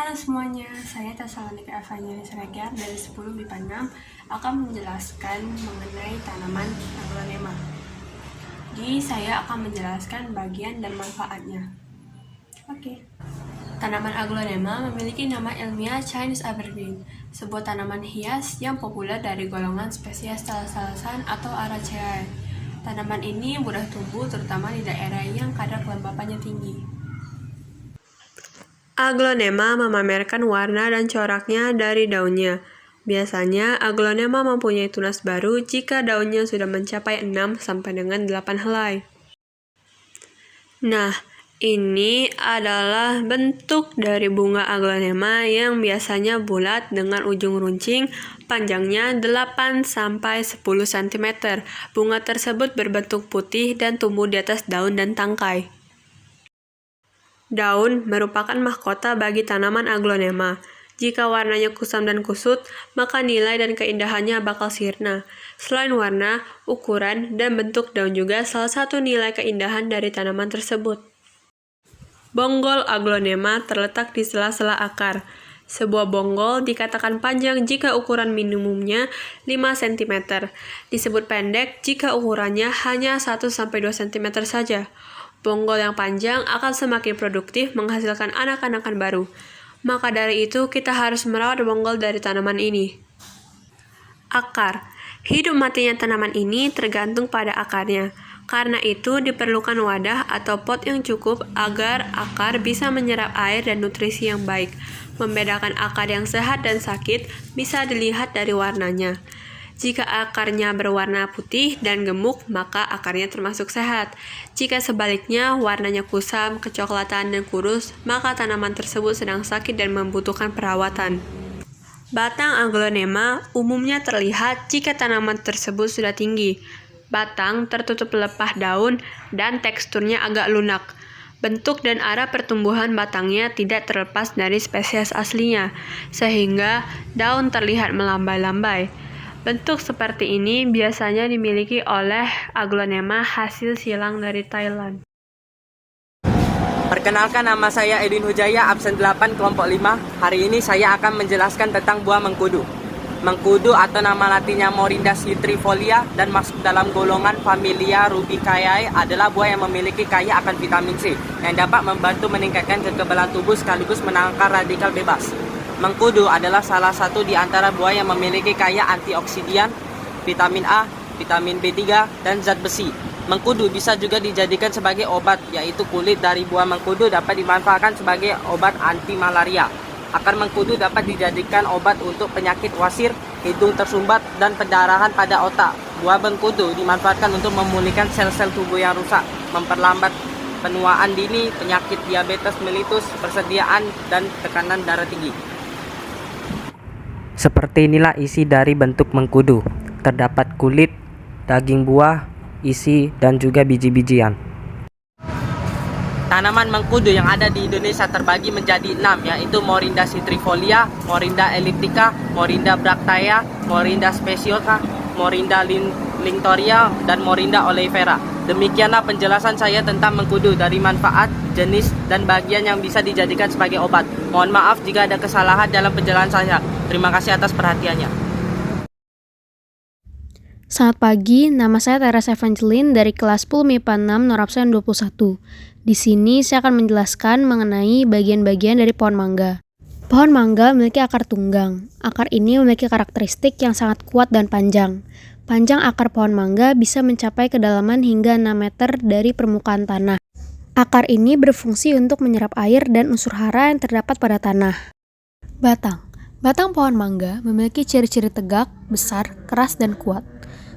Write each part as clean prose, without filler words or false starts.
Halo semuanya, saya Tasalonika Evangelis Siregar dari 10 MIPA 6 akan menjelaskan mengenai tanaman aglonema. Jadi saya akan menjelaskan bagian dan manfaatnya. Tanaman aglonema memiliki nama ilmiah Chinese evergreen, sebuah tanaman hias yang populer dari golongan spesies talas-talasan atau Araceae. Tanaman ini mudah tumbuh terutama di daerah yang kadar kelembapannya tinggi. Aglonema memamerkan warna dan coraknya dari daunnya. Biasanya, aglonema mempunyai tunas baru jika daunnya sudah mencapai 6 sampai dengan 8 helai. Nah, ini adalah bentuk dari bunga aglonema yang biasanya bulat dengan ujung runcing, panjangnya 8 sampai 10 cm. Bunga tersebut berbentuk putih dan tumbuh di atas daun dan tangkai. Daun merupakan mahkota bagi tanaman aglonema. Jika warnanya kusam dan kusut, maka nilai dan keindahannya bakal sirna. Selain warna, ukuran, dan bentuk daun juga salah satu nilai keindahan dari tanaman tersebut. Bonggol aglonema terletak di sela-sela akar. Sebuah bonggol dikatakan panjang jika ukuran minimumnya 5 cm. Disebut pendek jika ukurannya hanya 1-2 cm saja. Bonggol yang panjang akan semakin produktif menghasilkan anak-anakan baru. Maka dari itu, kita harus merawat bonggol dari tanaman ini. Akar. Hidup matinya tanaman ini tergantung pada akarnya. Karena itu, diperlukan wadah atau pot yang cukup agar akar bisa menyerap air dan nutrisi yang baik. Membedakan akar yang sehat dan sakit bisa dilihat dari warnanya. Jika akarnya berwarna putih dan gemuk, maka akarnya termasuk sehat. Jika sebaliknya, warnanya kusam, kecoklatan, dan kurus, maka tanaman tersebut sedang sakit dan membutuhkan perawatan. Batang aglonema umumnya terlihat jika tanaman tersebut sudah tinggi. Batang tertutup pelepah daun dan teksturnya agak lunak. Bentuk dan arah pertumbuhan batangnya tidak terlepas dari spesies aslinya, sehingga daun terlihat melambai-lambai. Bentuk seperti ini biasanya dimiliki oleh aglonema hasil silang dari Thailand. Perkenalkan, nama saya Edwin Hujaya, absen 8 kelompok 5. Hari ini saya akan menjelaskan tentang buah mengkudu. Mengkudu atau nama latinnya Morinda citrifolia dan masuk dalam golongan familia Rubicaceae adalah buah yang memiliki kaya akan vitamin C yang dapat membantu meningkatkan kekebalan tubuh sekaligus menangkal radikal bebas. Mengkudu adalah salah satu di antara buah yang memiliki kaya antioksidan, vitamin A, vitamin B3, dan zat besi. Mengkudu bisa juga dijadikan sebagai obat, yaitu kulit dari buah mengkudu dapat dimanfaatkan sebagai obat anti malaria. Akar mengkudu dapat dijadikan obat untuk penyakit wasir, hidung tersumbat, dan pendarahan pada otak. Buah mengkudu dimanfaatkan untuk memulihkan sel-sel tubuh yang rusak, memperlambat penuaan dini, penyakit diabetes mellitus, persediaan, dan tekanan darah tinggi. Seperti inilah isi dari bentuk mengkudu. Terdapat kulit, daging buah, isi, dan juga biji-bijian. Tanaman mengkudu yang ada di Indonesia terbagi menjadi 6, yaitu Morinda citrifolia, Morinda elliptica, Morinda bractea, Morinda speciosa, Morinda linctoria, dan Morinda oleifera. Demikianlah penjelasan saya tentang mengkudu dari manfaat, jenis, dan bagian yang bisa dijadikan sebagai obat. Mohon maaf jika ada kesalahan dalam penjelasan saya. Terima kasih atas perhatiannya. Selamat pagi, nama saya Teresa Evangeline dari kelas 10 MIPA 6 Norabsen 21. Di sini saya akan menjelaskan mengenai bagian-bagian dari pohon mangga. Pohon mangga memiliki akar tunggang. Akar ini memiliki karakteristik yang sangat kuat dan panjang. Panjang akar pohon mangga bisa mencapai kedalaman hingga 6 meter dari permukaan tanah. Akar ini berfungsi untuk menyerap air dan unsur hara yang terdapat pada tanah. Batang. Batang pohon mangga memiliki ciri-ciri tegak, besar, keras, dan kuat.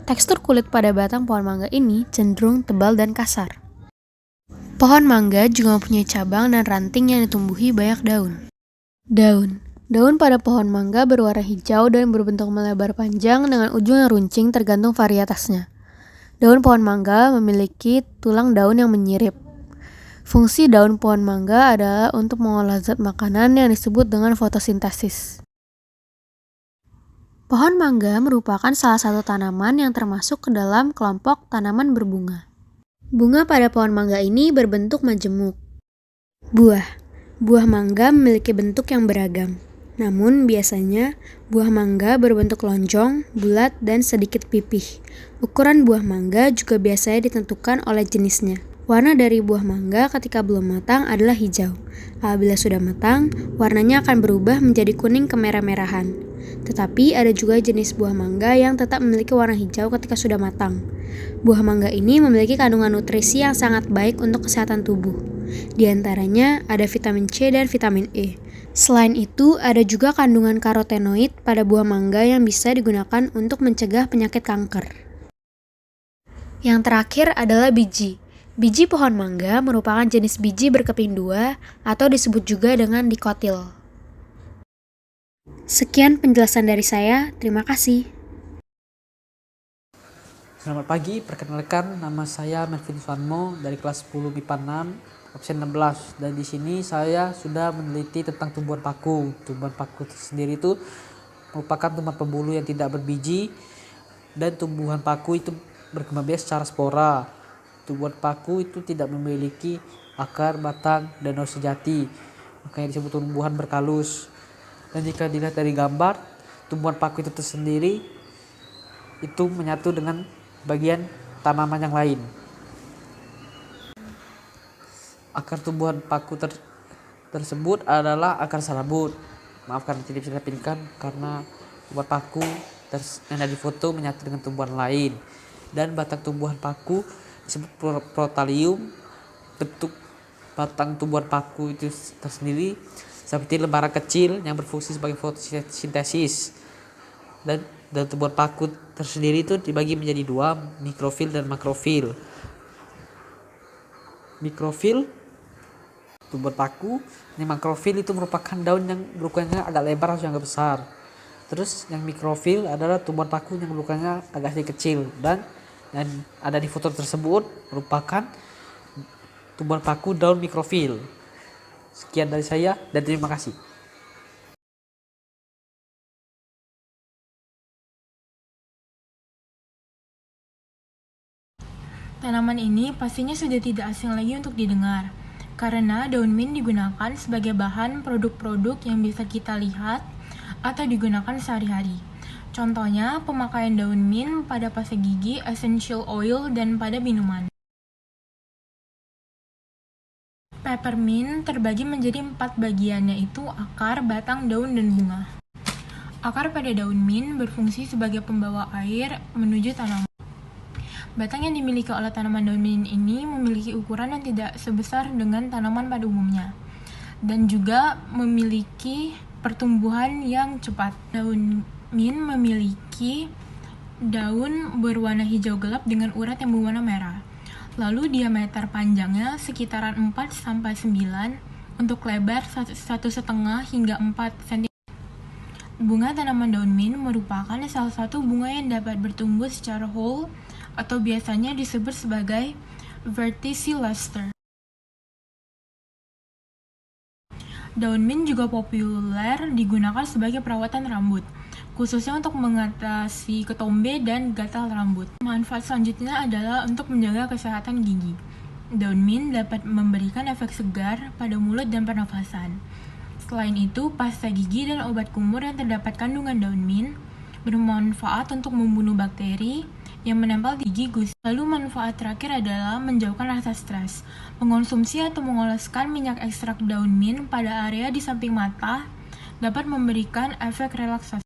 Tekstur kulit pada batang pohon mangga ini cenderung tebal dan kasar. Pohon mangga juga mempunyai cabang dan ranting yang ditumbuhi banyak daun. Daun. Daun pada pohon mangga berwarna hijau dan berbentuk melebar panjang dengan ujung yang runcing tergantung varietasnya. Daun pohon mangga memiliki tulang daun yang menyirip. Fungsi daun pohon mangga adalah untuk mengolah zat makanan yang disebut dengan fotosintesis. Pohon mangga merupakan salah satu tanaman yang termasuk ke dalam kelompok tanaman berbunga. Bunga pada pohon mangga ini berbentuk majemuk. Buah. Buah mangga memiliki bentuk yang beragam. Namun biasanya buah mangga berbentuk lonjong, bulat, dan sedikit pipih. Ukuran buah mangga juga biasanya ditentukan oleh jenisnya. Warna dari buah mangga ketika belum matang adalah hijau. Apabila sudah matang, warnanya akan berubah menjadi kuning kemerah-merahan. Tetapi ada juga jenis buah mangga yang tetap memiliki warna hijau ketika sudah matang. Buah mangga ini memiliki kandungan nutrisi yang sangat baik untuk kesehatan tubuh. Di antaranya ada vitamin C dan vitamin E. Selain itu, ada juga kandungan karotenoid pada buah mangga yang bisa digunakan untuk mencegah penyakit kanker. Yang terakhir adalah biji. Biji pohon mangga merupakan jenis biji berkeping dua atau disebut juga dengan dikotil. Sekian penjelasan dari saya, terima kasih. Selamat pagi, perkenalkan nama saya Melvin Suanmo dari kelas 10 MIPA 6 absen 16, dan di sini saya sudah meneliti tentang tumbuhan paku. Tumbuhan paku sendiri itu merupakan tumbuhan pembuluh yang tidak berbiji, dan tumbuhan paku itu berkembang biak secara spora. Tumbuhan paku itu tidak memiliki akar, batang, dan daun sejati, makanya disebut tumbuhan berkalus. Dan jika dilihat dari gambar, tumbuhan paku itu tersendiri itu menyatu dengan bagian tanaman yang lain. Akar tumbuhan paku tersebut adalah akar serabut. Maafkan tidak bisa dipilihkan karena tumbuhan paku yang ada di foto menyatu dengan tumbuhan lain. Dan batang tumbuhan paku disebut protalium. Bentuk batang tumbuhan paku itu tersendiri seperti lembaran kecil yang berfungsi sebagai fotosintesis. Dan tumbuhan paku tersendiri itu dibagi menjadi dua, mikrofil dan makrofil. Mikrofil tumbuhan paku, ini makrofil itu merupakan daun yang berukurannya agak lebar atau agak besar. Terus yang mikrofil adalah tumbuhan paku yang berukurannya agak sedikit kecil, dan yang ada di foto tersebut merupakan tumbuhan paku daun mikrofil. Sekian dari saya dan terima kasih. Tanaman ini pastinya sudah tidak asing lagi untuk didengar, karena daun mint digunakan sebagai bahan produk-produk yang bisa kita lihat atau digunakan sehari-hari. Contohnya, pemakaian daun mint pada pasta gigi, essential oil, dan pada minuman. Peppermint terbagi menjadi 4 bagian, yaitu akar, batang, daun, dan bunga. Akar pada daun mint berfungsi sebagai pembawa air menuju tanaman. Batang yang dimiliki oleh tanaman daun mint ini memiliki ukuran yang tidak sebesar dengan tanaman pada umumnya, dan juga memiliki pertumbuhan yang cepat. Daun mint memiliki daun berwarna hijau gelap dengan urat yang berwarna merah. Lalu diameter panjangnya sekitaran 4-9, untuk lebar 1,5 hingga 4 cm. Bunga tanaman daun mint merupakan salah satu bunga yang dapat bertumbuh secara whole atau biasanya disebut sebagai verticillaster. Daun mint juga populer digunakan sebagai perawatan rambut, khususnya untuk mengatasi ketombe dan gatal rambut. Manfaat selanjutnya adalah untuk menjaga kesehatan gigi. Daun mint dapat memberikan efek segar pada mulut dan pernafasan. Selain itu, pasta gigi dan obat kumur yang terdapat kandungan daun mint bermanfaat untuk membunuh bakteri yang menempel di gigi gusi. Lalu manfaat terakhir adalah menjauhkan rasa stres. Mengonsumsi atau mengoleskan minyak ekstrak daun mint pada area di samping mata dapat memberikan efek relaksasi.